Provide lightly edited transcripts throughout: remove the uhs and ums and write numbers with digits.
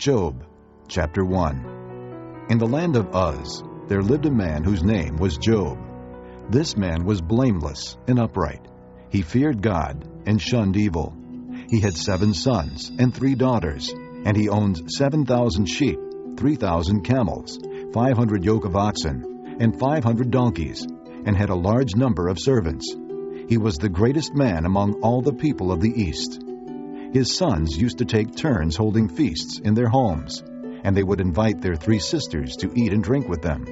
Job, chapter 1. In the land of Uz, there lived a man whose name was Job. This man was blameless and upright. He feared God and shunned evil. He had 7 sons and 3 daughters, and he owned 7,000 sheep, 3,000 camels, 500 yoke of oxen, and 500 donkeys, and had a large number of servants. He was the greatest man among all the people of the East. His sons used to take turns holding feasts in their homes, and they would invite their 3 sisters to eat and drink with them.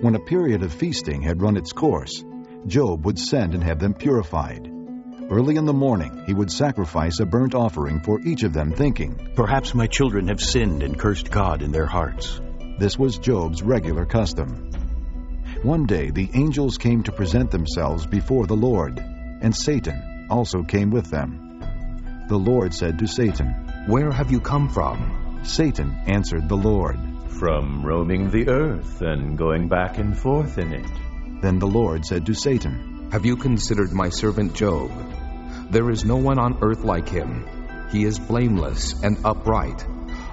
When a period of feasting had run its course, Job would send and have them purified. Early in the morning he would sacrifice a burnt offering for each of them, thinking, "Perhaps my children have sinned and cursed God in their hearts." This was Job's regular custom. One day the angels came to present themselves before the Lord, and Satan also came with them. The Lord said to Satan, "Where have you come from?" Satan answered the Lord, "From roaming the earth and going back and forth in it." Then the Lord said to Satan, "Have you considered my servant Job? There is no one on earth like him. He is blameless and upright,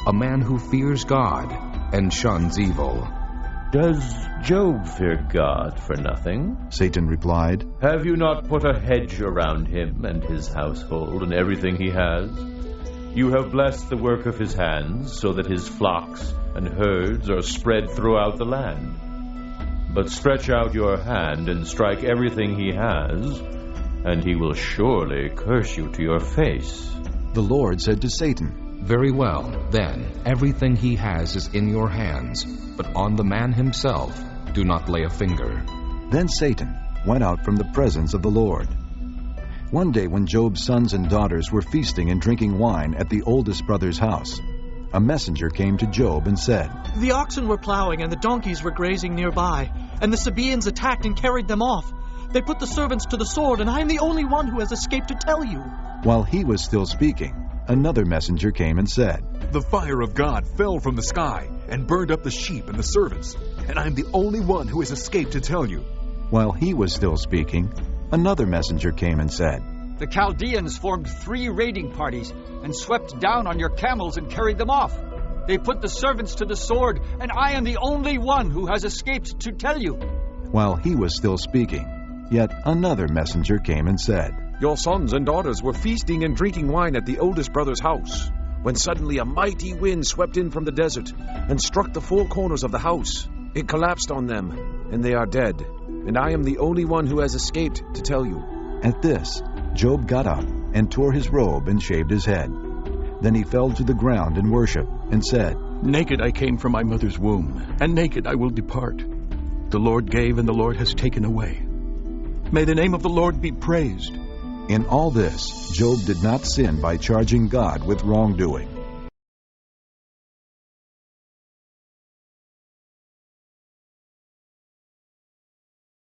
a man who fears God and shuns evil." "Does Job fear God for nothing?" Satan replied. "Have you not put a hedge around him and his household and everything he has? You have blessed the work of his hands, so that his flocks and herds are spread throughout the land. But stretch out your hand and strike everything he has, and he will surely curse you to your face." The Lord said to Satan, "Very well, then, everything he has is in your hands, but on the man himself do not lay a finger." Then Satan went out from the presence of the Lord. One day when Job's sons and daughters were feasting and drinking wine at the oldest brother's house, a messenger came to Job and said, "The oxen were plowing and the donkeys were grazing nearby, and the Sabaeans attacked and carried them off. They put the servants to the sword, and I am the only one who has escaped to tell you." While he was still speaking, another messenger came and said, "The fire of God fell from the sky and burned up the sheep and the servants, and I am the only one who has escaped to tell you." While he was still speaking, another messenger came and said, "The Chaldeans formed 3 raiding parties and swept down on your camels and carried them off. They put the servants to the sword, and I am the only one who has escaped to tell you." While he was still speaking, yet another messenger came and said, "Your sons and daughters were feasting and drinking wine at the oldest brother's house, when suddenly a mighty wind swept in from the desert and struck the 4 corners of the house. It collapsed on them, and they are dead, and I am the only one who has escaped to tell you." At this, Job got up and tore his robe and shaved his head. Then he fell to the ground in worship and said, "Naked I came from my mother's womb, and naked I will depart. The Lord gave, and the Lord has taken away. May the name of the Lord be praised." In all this, Job did not sin by charging God with wrongdoing.